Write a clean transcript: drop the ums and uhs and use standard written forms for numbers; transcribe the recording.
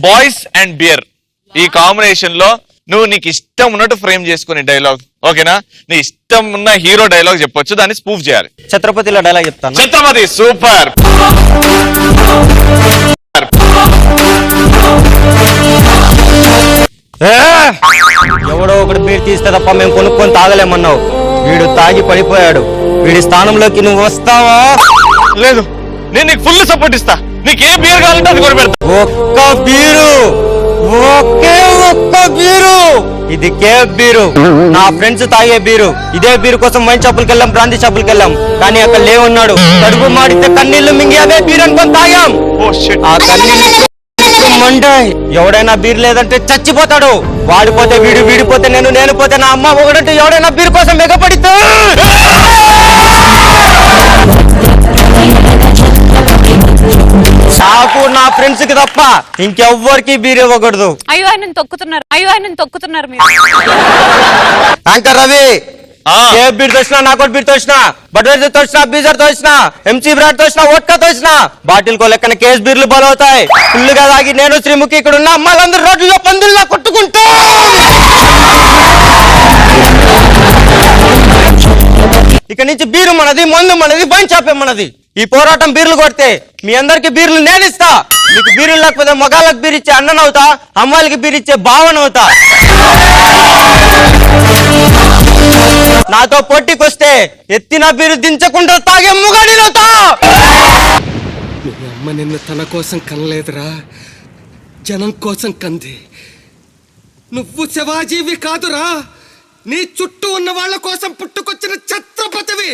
Boys and beer ఈ combination లో నువ్వు నీకు ఇష్టం ఉన్నట్టు ఫ్రేమ్ చేసుకుని డైలాగ్, ఓకేనా? నీ ఇష్టం ఉన్న హీరో డైలాగ్ చెప్పొచ్చు, దాన్ని స్పూఫ్ చేయాలి. ఛత్రపతిలో డైలాగ్ చెప్తాను. ఛత్రపతి సూపర్. ఎవడో ఒకటి బీర్ తీస్తే తప్ప మేము కొనుక్కొని తాగలేమన్నావు. వీడు తాగి పడిపోయాడు. వీడి స్థానంలోకి నువ్వు వస్తావా? లేదు, నేను నీకు ఫుల్ సపోర్ట్ ఇస్తా. నీకు ఏ బీర్ కావాలంటే అది కూడా పెడతా. ఒక్క బీరు, ఒకే ఒక్క బీరు. ఇది కేఫ్ బీరు, నా ఫ్రెండ్స్ తాగే బీరు. ఇదే బీరు కోసం వైన్ షాపులకి వెళ్ళాం, బ్రాందీ షాపులకి వెళ్ళాం, కానీ అక్కడ లేవున్నాడు. కడుపు మాడితే కన్నీళ్లు మింగి అదే బీర్ అనుకొని తాగాం. ఆ కన్నీళ్లు మంటాయి. ఎవడైనా బీర్ లేదంటే చచ్చిపోతాడు. వాడిపోతే వీడు, వీడిపోతే నేను, నేను పోతే నా అమ్మ. ఒకడంటే ఎవడైనా బీర్ కోసం మెగపడితే నాకు నా ఫ్రెండ్స్ కి తప్ప ఇంకెవ్వరికి బీర్ ఇవ్వకూడదు. అయ్యో ఆయన తొక్కుతున్నారు మీరు. యాంకర్ రవి, ఏ బీర్ తోసినా, నాకు బీర్ తోసినా, బడ్వైజర్ తోసినా, బీజర్ తోసినా, ఎంసీ బ్రాడ్ తోసినా, వోడ్కా తోసినా, బాటిల్ కో లెక్కన కేస్ బీర్లు బలవుతాయి. ఫుల్లుగా తాగి నేను శ్రీముఖి ఇక్కడ ఉన్న అమ్మాయిలందరూ రోడ్లలో పందుల్లా కొట్టుకుంటా. ఇక నుంచి బీరు మనది, మందు మనది, వైన్ షాపే మనది. ఈ పోరాటం బీర్లు కొడితే మీ అందరికి బీర్లు నేనిస్తా. మీకు బీర్లు లేకపోతే మగాళ్ళకి బీర్ ఇచ్చే అన్ననవుతా, అమ్మాయిలకి బీర్ ఇచ్చే భావనవుతా. నాతో పోటీకొస్తే ఎత్తిన బీరు దించకుండా తాగే ముగాడినవుతా. మీ అమ్మ నిన్ను తన కోసం కనలేదురా, జనం కోసం కంది. నువ్వు శివాజీవి కాదురా, నీ చుట్టూ ఉన్న వాళ్ళ కోసం పుట్టుకొచ్చిన ఛత్రపతివి.